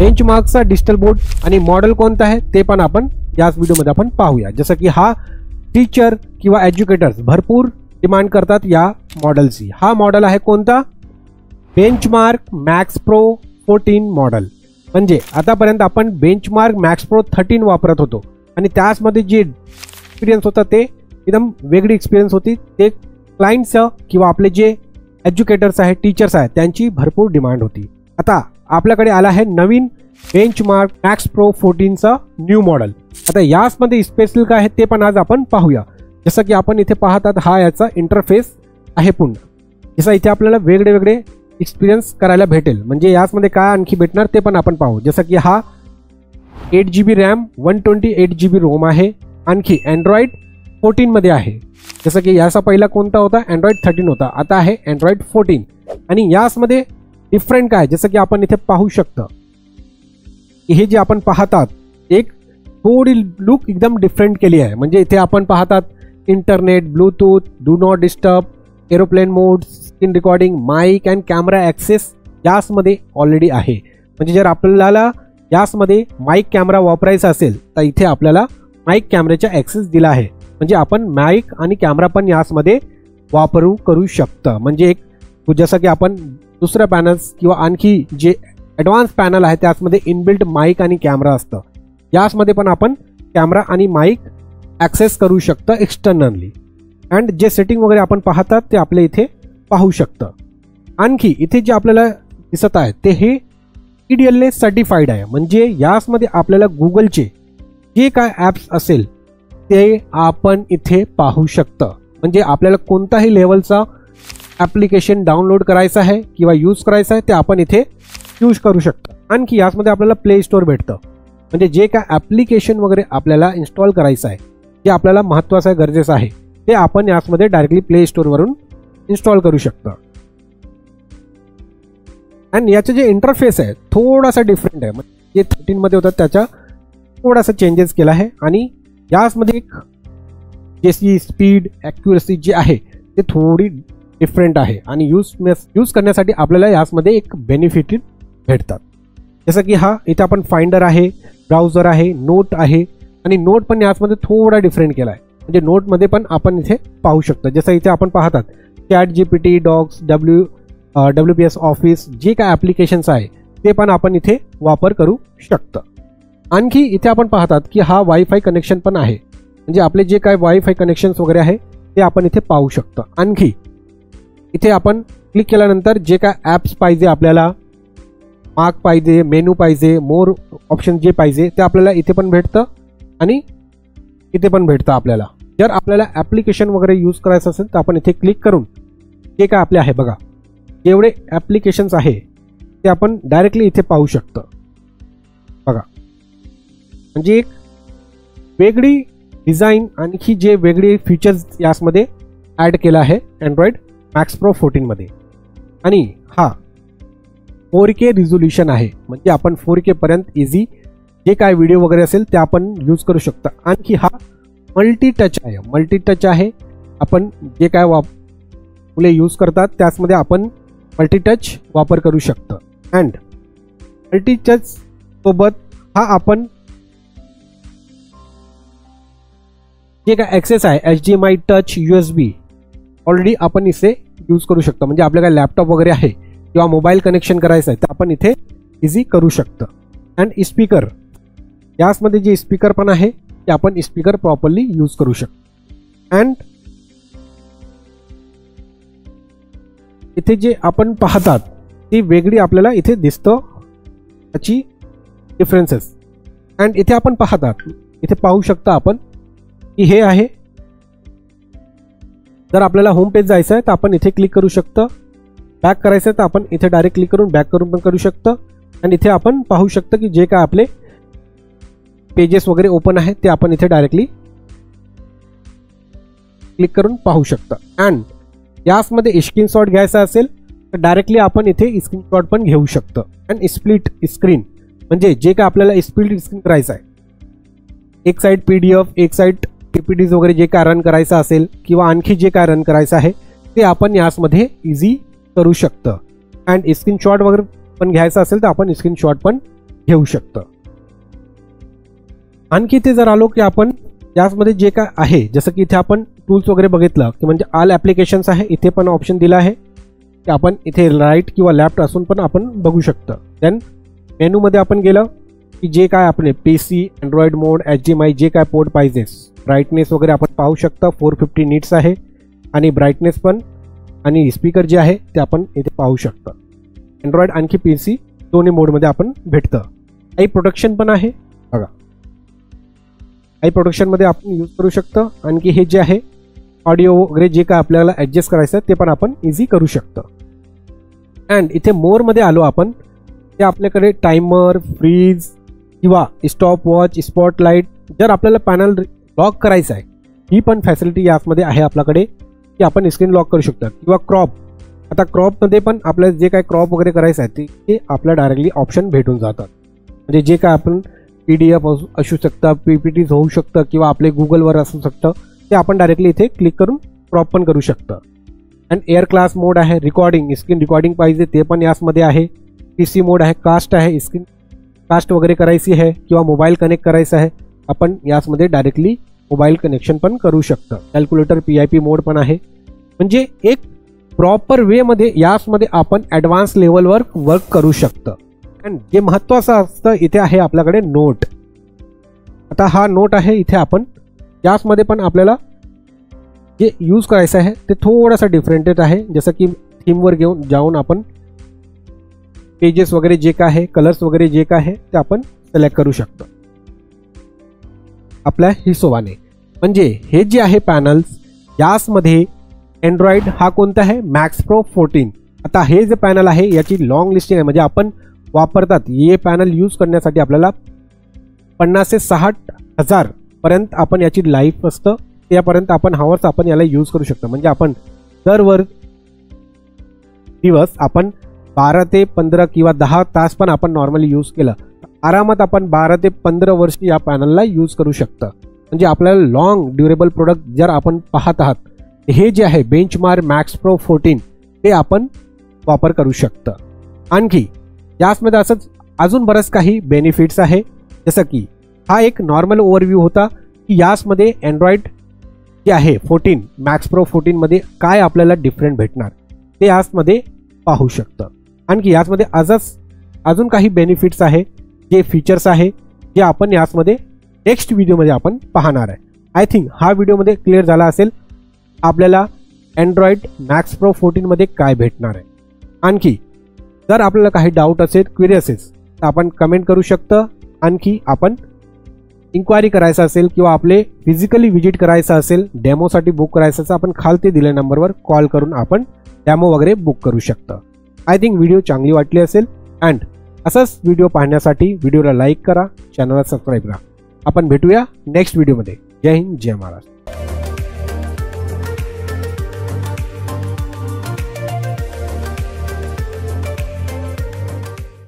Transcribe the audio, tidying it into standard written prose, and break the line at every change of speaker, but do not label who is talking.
बेंचमार्कचा digital board आणि model कोणता आहे ते पण आपण याच व्हिडिओमध्ये आपण पाहूया. जसं की हा टीचर किंवा एज्युकेटर्स भरपूर डिमांड करतात या मॉडेलची. हा मॉडेल आहे कोणता? Benchmark max pro 14 model. म्हणजे आतापर्यंत आपण बेंचमार्क मॅक्स प्रो 13 वापरत होतो आणि त्याचमध्ये जे एक्सपिरियन्स होता ते एकदम वेगळी एक्सपिरियन्स होती. ते क्लायंटचं किंवा आपले जे एज्युकेटर्स आहेत, टीचर्स आहेत, त्यांची भरपूर डिमांड होती. आता आपल्याकडे आला आहे नवीन बेंचमार्क मॅक्स प्रो 14चा न्यू मॉडेल. आता याचमध्ये स्पेशल काय आहे ते पण आज आपण पाहूया. जसं की आपण इथे पाहतात हा याचा इंटरफेस आहे पुन्हा. जसं इथे आपल्याला वेगळे एक्सपिरियन्स करायला भेटेल. म्हणजे याचमध्ये काय आणखी भेटणार ते पण आपण पाहू. जसं की हा 8 GB रॅम 128 GB रोम आहे. आणखी अँड्रॉइड 14 मध्ये आहे. जसं की याचा पहिला कोणता होता? अँड्रॉइड 13 होता. आता आहे अँड्रॉइड 14. आणि याचमध्ये डिफरंट काय जसं की आपण इथे पाहू शकतो की हे जे आपण पाहतात एक थोडी लुक एकदम डिफरंट केली आहे. म्हणजे इथे आपण पाहतात internet, Bluetooth, do not disturb, aeroplane mode, screen recording, mic and camera access याचमध्ये ऑलरेडी आहे. म्हणजे जर आपल्याला याचमध्ये माईक कॅमेरा वापरायचा असेल तर इथे आपल्याला माईक कॅमेऱ्याचा ॲक्सेस दिला आहे. म्हणजे आपण माईक आणि कॅमेरा पण याचमध्ये करू शकतं. म्हणजे एक जसं की आपण दुसऱ्या पॅनल्स किंवा आणखी जे ॲडव्हान्स पॅनल आहे त्याचमध्ये इनबिल्ट माईक आणि कॅमेरा असतं. याचमध्ये पण आपण कॅमेरा आणि माईक ॲक्सेस करू शकतं एक्सटर्नली. अँड जे सेटिंग वगैरे आपण पाहतात ते आपल्या इथे पाहू शकतं. आणखी इथे जे आपल्याला दिसत आहे ते हे TDL सर्टिफाईड आहे. म्हणजे याचमध्ये आपल्याला गुगलचे जे काय ॲप्स असेल ते आपण इथे पाहू शकतं. म्हणजे आपल्याला कोणताही लेवलचा ॲप्लिकेशन डाउनलोड करायचा आहे किंवा यूज करायचा आहे ते आपण इथे यूज करू शकतो. आणखी याचमध्ये आपल्याला प्ले स्टोअर भेटतं. म्हणजे जे काय ॲप्लिकेशन वगैरे आपल्याला इन्स्टॉल करायचं आहे जे आपल्याला महत्त्वाचं आहे, गरजेचं आहे ते आपण याचमध्ये डायरेक्टली प्ले स्टोअरवरून इन्स्टॉल करू शकतो. आणि याचं जे इंटरफेस आहे थोडासा डिफरंट आहे. म्हणजे जे 13 मध्ये होतं त्याच्या थोडासा चेंजेस केला आहे. आणि याचमध्ये एक जे स्पीड ॲक्युरसी जी आहे ते थोडी डिफरंट आहे. आणि यूज करण्यासाठी आपल्याला याचमध्ये एक बेनिफिट भेटतात. जसं की हा इथे आपण फाइंडर आहे, ब्राउझर आहे, नोट आहे. आणि नोट पण याचमध्ये थोडा डिफरंट केला आहे. म्हणजे नोटमध्ये पण आपण इथे पाहू शकतो. जसं इथे आपण पाहतात ChatGPT, डॉक्स, WPS ऑफिस जे काय ॲप्लिकेशन्स आहे ते पण आपण इथे वापर करू शकतो. आणखी इथे आपण पाहतात की हा वायफाय कनेक्शन पण आहे. म्हणजे आपले जे काय वायफाय कनेक्शन्स वगैरे आहे ते आपण इथे पाहू शकतो. आणखी इथे आपण क्लिक केल्यानंतर जे काय ॲप्स पाहिजे आपल्याला, मार्क पाहिजे, मेनू पाहिजे, मोर ऑप्शन जे पाहिजे ते आपल्याला इथे पण भेटतं आणि इथे पण भेटतं आपल्याला. जर आपल्याला ॲप्लिकेशन वगैरे यूज करायचं असेल तर आपण इथे क्लिक करून जे काय आपले आहे बघा जेवढे ॲप्लिकेशन्स आहे ते आपण डायरेक्टली इथे पाहू शकतो बघा. म्हणजे एक वेगळी डिझाईन आणखी जे वेगळे फीचर्स याचमध्ये ॲड केलं आहे अँड्रॉइड मॅक्स प्रो 14 मध्ये. आणि हा 4K रिझोल्युशन आहे. म्हणजे आपण 4K पर्यंत इझी जे काय व्हिडिओ वगैरे असेल ते आपण यूज करू शकता. आणखी हा मल्टी टच आहे. मल्टी टच आहे. आपण जे काय मुले यूज करतात त्याचमध्ये आपण मल्टी टच वापर करू शकतो. अँड मल्टी टच सोबत हा आपण जे काय ॲक्सेस आहे HDMI टच USB ऑलरेडी आपण इथे यूज करू शकतो. म्हणजे आपल्या काय लॅपटॉप वगैरे आहे किंवा मोबाईल कनेक्शन करायचं आहे तर आपण इथे इझी करू शकतो. अँड स्पीकर याचमध्ये जे स्पीकर पण आहे ते आपण स्पीकर प्रॉपरली यूज करू शकतो. अँड इथे जे आपण पाहतात ती वेगळी आपल्याला इथे दिसतं त्याची डिफरन्सेस. अँड इथे आपण पाहतात इथे पाहू शकता आपण की हे आहे. जर आपल्याला होम पेज जायचं आहे तर आपण इथे क्लिक करू शकतो. बॅक करायचं आहे तर आपण इथे डायरेक्ट क्लिक करून बॅक करून पण करू शकतो. आणि इथे आपण पाहू शकतो की जे काय आपले पेजेस वगैरे ओपन आहेत ते आपण इथे डायरेक्टली क्लिक करून पाहू शकतो. अँड याचमध्ये स्क्रीनशॉट घ्यायचा असेल तर डायरेक्टली आपण इथे स्क्रीनशॉट पण घेऊ शकतो. अँड स्प्लिट स्क्रीन म्हणजे जे काय आपल्याला स्प्लिट स्क्रीन करायचं आहे, एक साईड PDF, एक साईड PPTs वगैरे जे काय रन करायचं असेल किंवा आणखी जे काय रन करायचं आहे ते आपण याचमध्ये इझी करू शकतो. अँड स्क्रीनशॉट वगैरे पण घ्यायचं असेल तर आपण स्क्रीनशॉट पण घेऊ शकतं. आणखी इथे जर आलो की आपण यामध्ये जे काय आहे, जसं की इथे आपण टूल्स वगैरे बघितलं की म्हणजे ऑल ॲप्लिकेशन्स आहे, इथे पण ऑप्शन दिला आहे की आपण इथे राईट किंवा लेफ्ट असून पण आपण बघू शकतो. देन मेनूमध्ये आपण गेलं की जे काय आपण PC, अँड्रॉइड मोड, HDMI जे काय पोर्ट पाहिजे, ब्राईटनेस वगैरे आपण पाहू शकता. 450 नीट्स आहे आणि ब्राईटनेस पण आणि स्पीकर जे आहे ते आपण इथे पाहू शकता. अँड्रॉइड आणखी PC दोन्ही मोडमध्ये आपण भेटतं. आई प्रोडक्शन पण आहे बघा, आई प्रोडक्शनमध्ये आपण यूज करू शकतो. आणखी हे जे आहे ऑडिओ वगैरे जे काय आपल्याला ॲडजस्ट करायचं आहे ते पण आपण इझी करू शकतो. अँड इथे मोरमध्ये आलो आपण, ते आपल्याकडे टायमर, फ्रीज किंवा स्टॉप वॉच, स्पॉटलाईट, जर आपल्याला पॅनल लॉक करायचं आहे ही पण फॅसिलिटी यामध्ये आहे आपल्याकडे की आपण स्क्रीन लॉक करू शकतो. किंवा क्रॉप, आता क्रॉपमध्ये पण आपल्याला जे काय क्रॉप वगैरे करायचं आहे ते आपल्याला डायरेक्टली ऑप्शन भेटून जातात. म्हणजे जे काय आपण PDF असू शकतं, PPTs होऊ शकतं किंवा आपले गुगलवर असू शकतं, ते आपण डायरेक्टली इथे क्लिक करून क्रॉप पण करू शकतं. अँड एअर क्लास मोड आहे, रिकॉर्डिंग, स्क्रीन रिकॉर्डिंग पाहिजे ते पण यामध्ये आहे. PC मोड आहे, कास्ट आहे, स्क्रीन कास्ट वगैरे करायची आहे किंवा मोबाईल कनेक्ट करायचं आहे, आपण यामध्ये डायरेक्टली मोबाईल कनेक्शन पण करू शकतं. कॅल्क्युलेटर PIP मोड पण आहे. म्हणजे एक प्रॉपर वेमध्ये यामध्ये आपण ॲडव्हान्स लेवलवर वर्क करू शकतं. आणि जे महत्त्वाचं असतं इथे आहे आपल्याकडे नोट. आता हा नोट आहे इथे आपण यामध्ये पण आपल्याला जे यूज करायचं आहे ते थोडंसं डिफरंटेड आहे. जसं की थीमवर जाऊन आपण पेजेस वगैरे जे काय आहे, कलर्स वगैरे जे काय आहे ते आपण सिलेक्ट करू शकतो आपल्या हिशोबाने. म्हणजे हे जे आहे पॅनल्स, यामध्ये अँड्रॉइड हा कोणता आहे, मॅक्स प्रो 14. आता हे जे पॅनल आहे याची लॉंग लिस्टिंग आहे, म्हणजे आपण वापरतात हे पॅनल यूज करण्यासाठी आपल्याला 50 ते 60 हजार पर्यंत आपण याची लाईफ असतं, त्यापर्यंत आपण हवर्स आपण याला यूज करू शकतो. म्हणजे आपण दरवर दिवस आपण 12 ते 15 किंवा 10 तास पण आपण नॉर्मली यूज केलं, आरामात आपण 12 ते 15 वर्ष या पॅनलला यूज करू शकतं. म्हणजे आपल्याला लॉंग ड्युरेबल प्रोडक्ट जर आपण पाहत आहात, हे जे आहे बेंचमार्क मॅक्स प्रो 14 ते आपण वापर करू शकतं. आणखी यामध्ये असंच अजून बरंच काही बेनिफिट्स आहे. जसं की हा एक नॉर्मल ओव्हरव्ह्यू होता की यामध्ये अँड्रॉइड जे आहे 14 मॅक्स प्रो 14 मध्ये काय आपल्याला डिफरंट भेटणार ते यामध्ये पाहू शकतं. आणखी यामध्ये अजून काही बेनिफिट्स आहे, जे फीचर्स आहे जे आपण यामध्ये नेक्स्ट व्हिडिओमध्ये आपण पाहणार आहे. आय थिंक हा व्हिडिओमध्ये क्लिअर झाला असेल आपल्याला अँड्रॉइड मॅक्स प्रो 14 मध्ये काय भेटणार आहे. आणखी जर आपल्याला काही डाऊट असेल, क्वेरी असेल तर आपण कमेंट करू शकतं. आणखी आपण इन्क्वायरी करायचं असेल किंवा आपले फिजिकली व्हिजिट करायचं असेल, डेमोसाठी बुक करायचं असेल, आपण खालती दिलेल्या नंबरवर कॉल करून आपण डेमो वगैरे बुक करू शकता. आय थिंक व्हिडिओ चांगली वाटली असेल. अँड असंच व्हिडिओ पाहण्यासाठी व्हिडिओला लाईक करा, चॅनलला सबस्क्राईब करा. आपण भेटूया नेक्स्ट व्हिडिओमध्ये. जय हिंद, जय महाराष्ट्र.